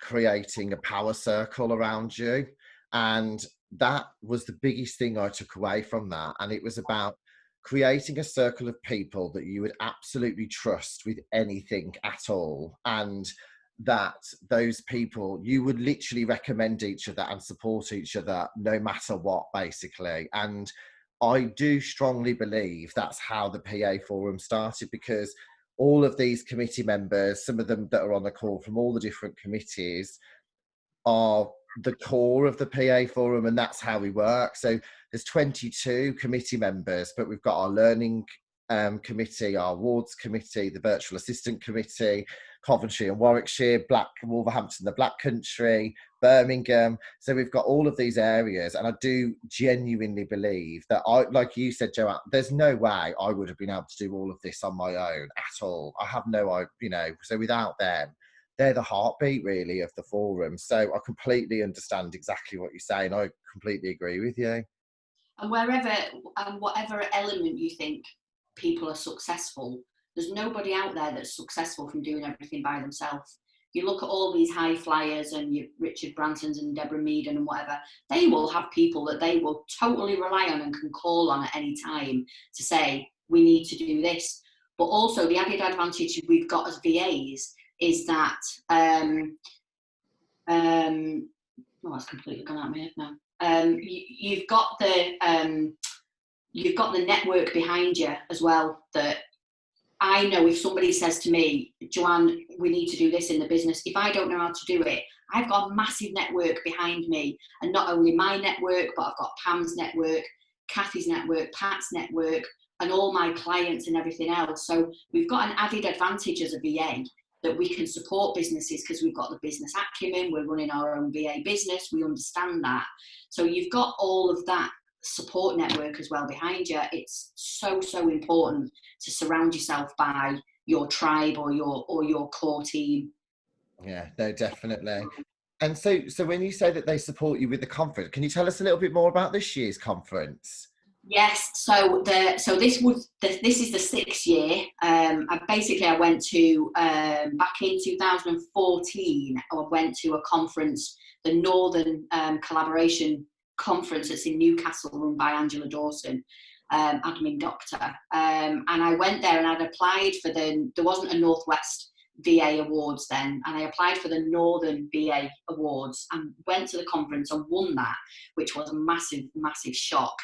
creating a power circle around you, and that was the biggest thing I took away from that. And it was about creating a circle of people that you would absolutely trust with anything at all, and that those people, you would literally recommend each other and support each other no matter what, basically. And I do strongly believe that's how the PA Forum started, because all of these committee members, some of them that are on the call from all the different committees, are the core of the PA Forum, and that's how we work. So there's 22 committee members, but we've got our learning committee, our awards committee, the virtual assistant committee, Coventry and Warwickshire, Wolverhampton, the Black Country, Birmingham. So we've got all of these areas, and I do genuinely believe that like you said, Joanne, there's no way I would have been able to do all of this on my own at all. I have no, so without them, they're the heartbeat really of the forum. So I completely understand exactly what you're saying. I completely agree with you. And whatever element you think people are successful, there's nobody out there that's successful from doing everything by themselves. You look at all these high flyers and your Richard Bransons and Deborah Meaden and whatever, they will have people that they will totally rely on and can call on at any time to say, we need to do this. But also the added advantage we've got as VAs is that, it's completely gone out of my head now. You've got the network behind you as well, that I know if somebody says to me, Joanne, we need to do this in the business, if I don't know how to do it, I've got a massive network behind me. And not only my network, but I've got Pam's network, Kathy's network, Pat's network, and all my clients and everything else. So we've got an added advantage as a VA that we can support businesses because we've got the business acumen, we're running our own VA business, we understand that. So you've got all of that support network as well behind you. It's so important to surround yourself by your tribe or your core team. Yeah, no, definitely. And so when you say that they support you with the conference, can you tell us a little bit more about this year's conference? Yes, so this is the 6th year. I went to back in 2014. I went to a conference, the Northern Collaboration Conference. It's in Newcastle, run by Angela Dawson, admin doctor. And I went there and I'd applied for there wasn't a Northwest VA Awards then, and I applied for the Northern VA Awards and went to the conference and won that, which was a massive shock.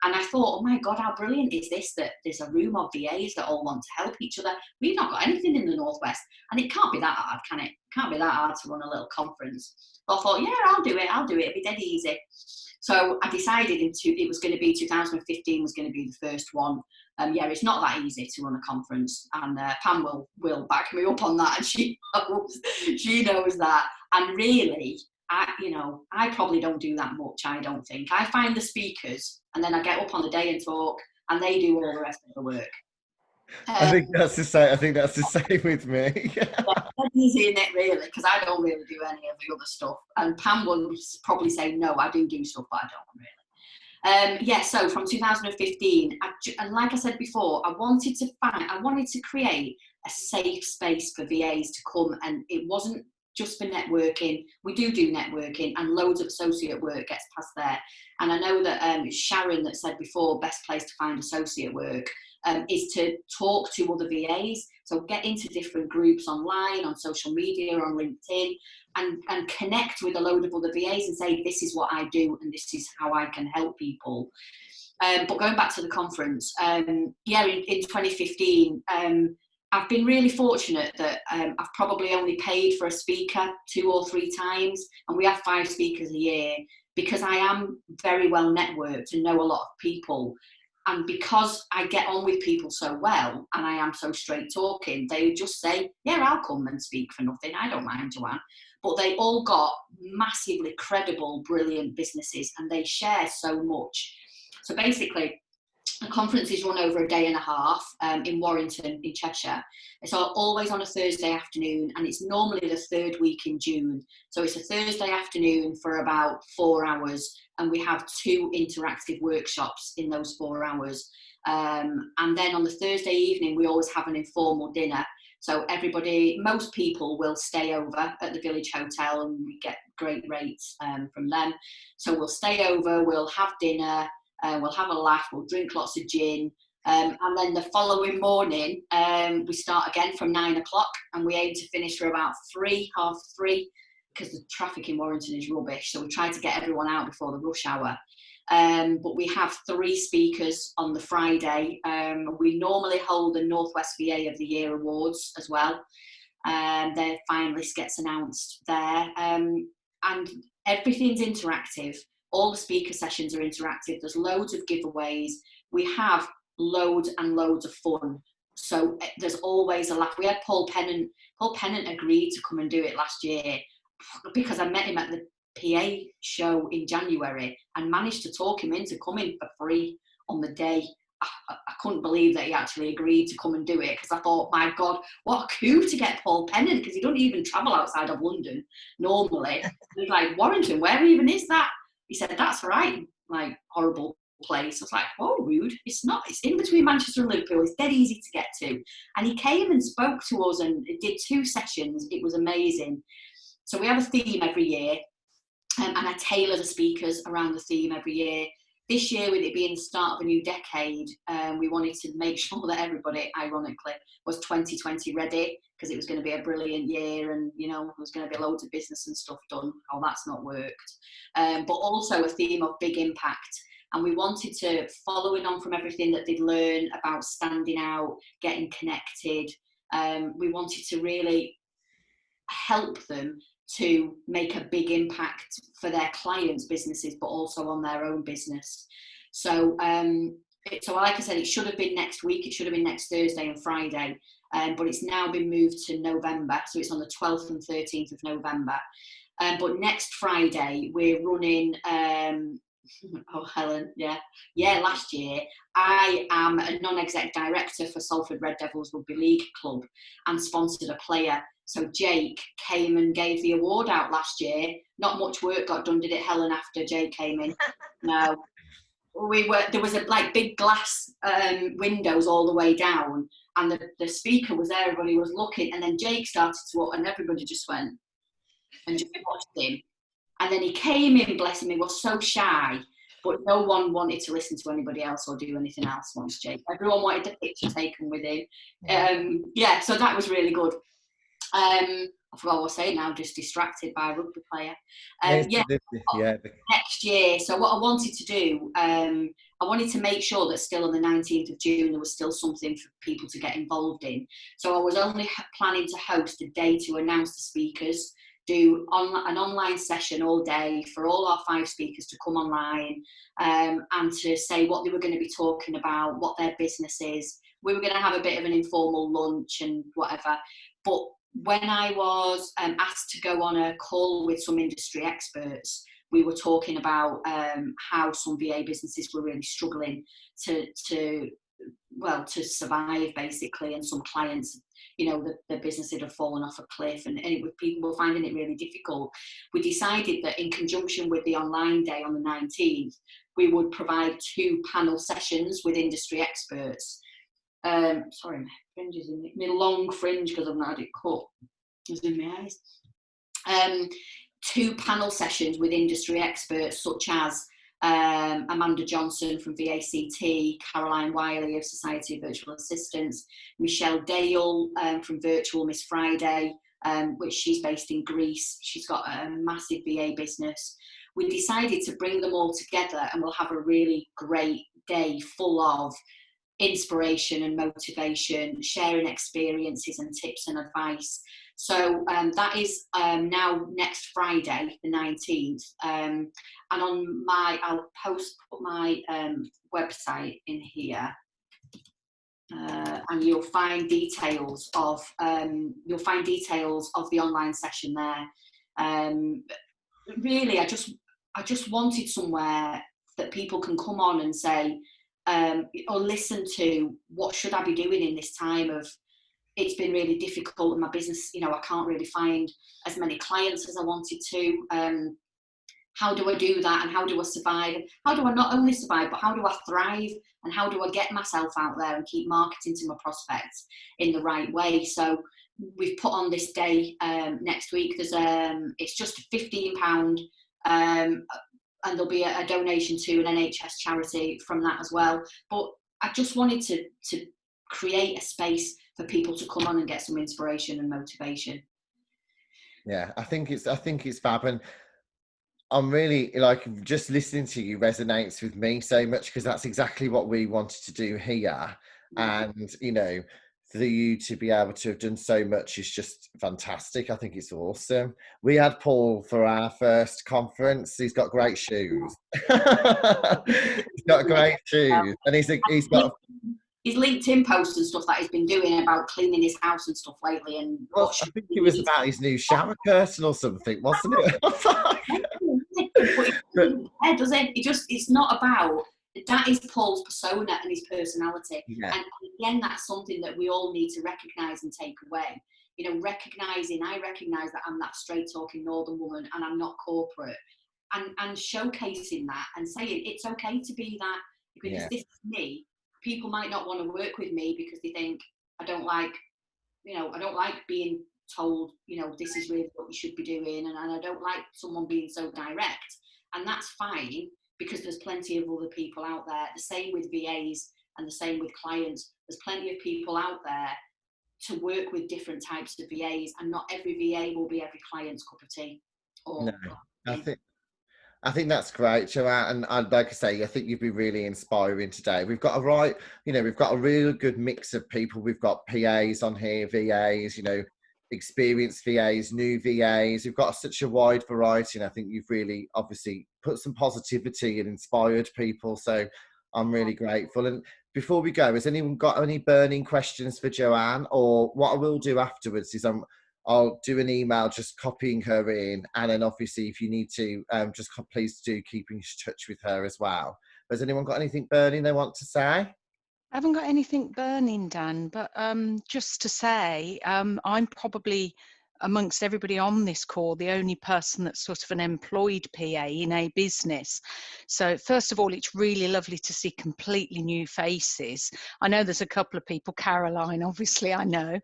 And I thought, oh my God, how brilliant is this, that there's a room of VAs that all want to help each other. We've not got anything in the Northwest, and it can't be that hard, can it? It can't be that hard to run a little conference. So I thought, yeah, I'll do it, it'll be dead easy. So I decided it was going to be 2015 was going to be the first one. It's not that easy to run a conference, and Pam will back me up on that, and she knows that. And really, I probably don't do that much. I don't think. I find the speakers, and then I get up on the day and talk, and they do all the rest of the work. I think that's the same with me. It's easy, isn't it, really? Because I don't really do any of the other stuff, and Pam will probably say, no, I do stuff, but I don't really. So from 2015, and like I said before, I wanted to create a safe space for VAs to come, and it wasn't just for networking. We do networking, and loads of associate work gets passed there. And I know that Sharon that said before, best place to find associate work is to talk to other VAs. So get into different groups online, on social media, on LinkedIn, and connect with a load of other VAs and say, this is what I do and this is how I can help people. But going back to the conference, in 2015, I've been really fortunate that I've probably only paid for a speaker 2 or 3 times, and we have 5 speakers a year, because I am very well networked and know a lot of people. And because I get on with people so well and I am so straight talking, they just say, yeah, I'll come and speak for nothing. I don't mind, Joanne. But they all got massively credible, brilliant businesses, and they share so much. So basically, the conference is run over a day and a half in Warrington in Cheshire. It's always on a Thursday afternoon, and it's normally the 3rd week in June. So it's a Thursday afternoon for about 4 hours, and we have 2 interactive workshops in those 4 hours. And then on the Thursday evening, we always have an informal dinner. So most people will stay over at the Village Hotel, and we get great rates from them. So we'll stay over, we'll have dinner, we'll have a laugh, we'll drink lots of gin, and then the following morning we start again from 9 o'clock, and we aim to finish for about 3:30, because the traffic in Warrington is rubbish, so we try to get everyone out before the rush hour. But we have 3 speakers on the Friday. We normally hold the Northwest VA of the Year Awards as well. Their finalist gets announced there, and everything's interactive. All the speaker sessions are interactive. There's loads of giveaways. We have loads and loads of fun. So there's always a laugh. We had Paul Pennant. Paul Pennant agreed to come and do it last year because I met him at the PA show in January and managed to talk him into coming for free on the day. I couldn't believe that he actually agreed to come and do it, because I thought, my God, what a coup to get Paul Pennant, because he doesn't even travel outside of London normally. He's like, Warrington, where even is that? He said, that's right, like, horrible place. I was like, oh, rude. It's not. It's in between Manchester and Liverpool. It's dead easy to get to. And he came and spoke to us and did 2 sessions. It was amazing. So we have a theme every year, and I tailor the speakers around the theme every year. This year, with it being the start of a new decade, we wanted to make sure that everybody, ironically, was 2020 ready, because it was going to be a brilliant year, and there was going to be loads of business and stuff done. Oh, that's not worked. But also a theme of big impact. And we wanted to, following on from everything that they'd learned about standing out, getting connected, we wanted to really help them to make a big impact for their clients' businesses, but also on their own business. So, like I said, it should have been next week. It should have been next Thursday and Friday, but it's now been moved to November. So it's on the 12th and 13th of November. But next Friday, we're running... oh, Helen, yeah, last year, I am a non-exec director for Salford Red Devils Rugby League Club and sponsored a player. So Jake came and gave the award out last year. Not much work got done, did it, Helen, after Jake came in? No. There was a big glass windows all the way down, and the speaker was there, everybody was looking, and then Jake started to walk, and everybody just went and just watched him. And then he came in, bless him, he was so shy, but no one wanted to listen to anybody else or do anything else once Jake. Everyone wanted a picture taken with him. So that was really good. I forgot what I was saying now, just distracted by a rugby player. Next year. So what I wanted to do, I wanted to make sure that still on the 19th of June, there was still something for people to get involved in. So I was only planning to host a day to announce the speakers, do an online session all day for all our 5 speakers to come online and to say what they were going to be talking about, what their business is. We were going to have a bit of an informal lunch and whatever. But when I was asked to go on a call with some industry experts, we were talking about how some VA businesses were really struggling to survive, basically, and some clients, the business had fallen off a cliff, and people were finding it really difficult. We decided that in conjunction with the online day on the 19th, we would provide 2 panel sessions with industry experts. Sorry, my fringe is in my long fringe because I've not had it cut. It's in my eyes. 2 panel sessions with industry experts such as Amanda Johnson from VACT, Caroline Wiley of Society of Virtual Assistants, Michelle Dale from Virtual Miss Friday, which she's based in Greece. She's got a massive VA business. We decided to bring them all together, and we'll have a really great day full of inspiration and motivation, sharing experiences and tips and advice. So that is now next Friday, the 19th. And on I'll put my website in here. And you'll find details of the online session there. Really, I just wanted somewhere that people can come on and say, or listen to, what should I be doing in this time of, it's been really difficult in my business, you know, I can't really find as many clients as I wanted to. How do I do that, and how do I survive? How do I not only survive, but how do I thrive, and how do I get myself out there and keep marketing to my prospects in the right way? So we've put on this day next week. There's it's just £15, and there'll be a donation to an NHS charity from that as well. But I just wanted to create a space for people to come on and get some inspiration and motivation. Yeah, I think it's fab, and I'm really, like, just listening to you resonates with me so much, because that's exactly what we wanted to do here. And, you know, for you to be able to have done so much is just fantastic. I think it's awesome. We had Paul for our first conference. He's got great shoes. He's got great shoes, and he's got his LinkedIn posts and stuff that he's been doing about cleaning his house and stuff lately. And I think it was about his new shower curtain or something, wasn't it? Does it? It's not about that. Is Paul's persona and his personality, and again, that's something that we all need to recognise and take away. You know, I recognise that I'm that straight talking northern woman, and I'm not corporate, and showcasing that and saying it's okay to be that, because this is me. People might not want to work with me because they think I don't like being told, you know, this is really what you should be doing, and I don't like someone being so direct, and that's fine, because there's plenty of other people out there. The same with VAs and the same with clients. There's plenty of people out there to work with different types of VAs, and not every VA will be every client's cup of tea. I think that's great, Joanne. And like I say, I think you've been really inspiring today. We've got a real good mix of people. We've got PAs on here, VAs, you know, experienced VAs, new VAs. We've got such a wide variety, and I think you've really obviously put some positivity and inspired people. So I'm really grateful. And before we go, has anyone got any burning questions for Joanne? Or what I will do afterwards is I'll do an email just copying her in, and then obviously if you need to, just please do keep in touch with her as well. Has anyone got anything burning they want to say? I haven't got anything burning, Dan, but just to say, I'm probably, amongst everybody on this call, the only person that's sort of an employed PA in a business. So first of all, it's really lovely to see completely new faces. I know there's a couple of people, Caroline, obviously, I know.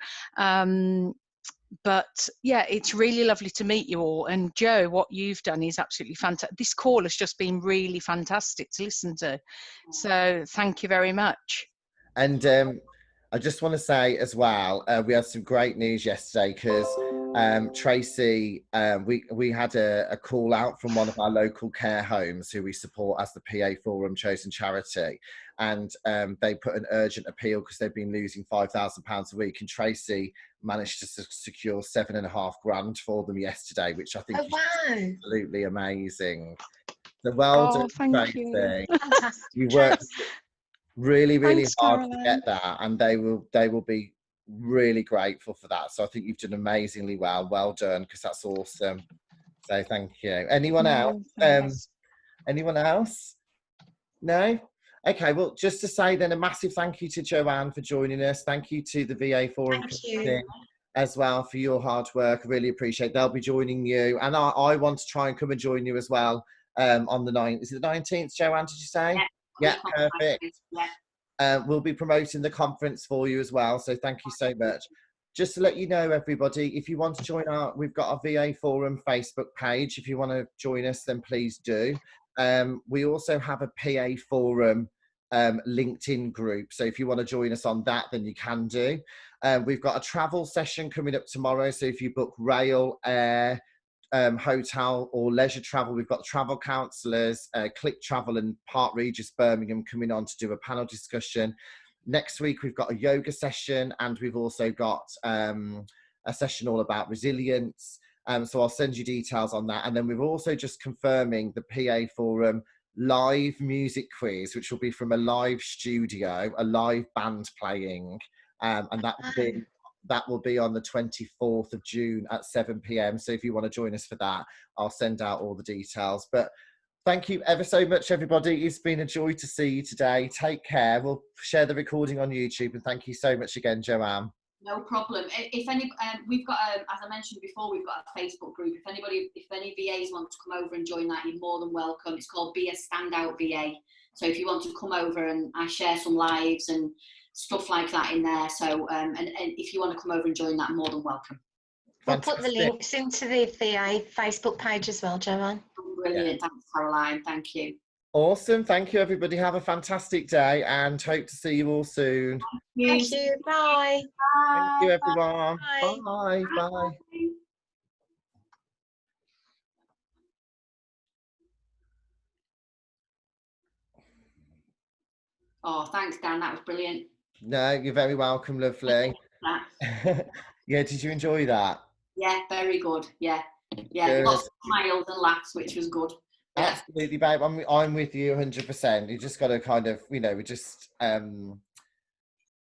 But yeah, it's really lovely to meet you all. And Joe, what you've done is absolutely fantastic. This call has just been really fantastic to listen to. So thank you very much. And I just want to say as well, we had some great news yesterday, because Tracy, we had a call out from one of our local care homes who we support as the PA Forum chosen charity, and they put an urgent appeal because they've been losing £5,000 a week, and Tracy managed to secure $7,500 for them yesterday, which I think is absolutely amazing. So well done, Tracy. Fantastic. You worked really hard Caroline. To get that, and they will be really grateful for that. So I think you've done amazingly well done, because that's awesome. So thank you. Anyone else? Anyone else? No? Okay, well, just to say then, a massive thank you to Joanne for joining us. Thank you to the VA Forum as well for your hard work. I really appreciate it. They'll be joining you, and I want to try and come and join you as well on the 9th. Is it the 19th, Joanne, did you say? Yeah, perfect. We'll be promoting the conference for you as well, so thank you so much. Just to let you know, everybody, if you want to join we've got a VA Forum Facebook page. If you want to join us, then please do. We also have a PA Forum LinkedIn group, so if you want to join us on that, then you can do. We've got a travel session coming up tomorrow, so if you book rail, air, hotel or leisure travel, we've got travel counsellors, Click Travel and Park Regis Birmingham coming on to do a panel discussion. Next week, we've got a yoga session, and we've also got a session all about resilience. So I'll send you details on that. And then we're also just confirming the PA Forum live music quiz, which will be from a live studio, a live band playing. And that will be on the 24th of June at 7 p.m. So if you want to join us for that, I'll send out all the details. But thank you ever so much, everybody. It's been a joy to see you today. Take care. We'll share the recording on YouTube. And thank you so much again, Joanne. No problem. If any, we've got, as I mentioned before, we've got a Facebook group. If any VAs want to come over and join that, you're more than welcome. It's called Be a Standout VA. So if you want to come over, and I share some lives and stuff like that in there. So and if you want to come over and join that, more than welcome. We'll put the links into the VA Facebook page as well, Joanne. Brilliant. Yeah. Thanks, Caroline. Thank you. Awesome. Thank you, everybody. Have a fantastic day, and hope to see you all soon. Thank you. Bye. Thank you, everyone. Bye. Bye. Bye. Bye. Oh, thanks, Dan. That was brilliant. No, you're very welcome, lovely. Yeah, did you enjoy that? Yeah, very good. Yeah. Lots of smiles and laughs, which was good. Yeah. Absolutely, babe. I'm with you 100%. You just got to kind of, we just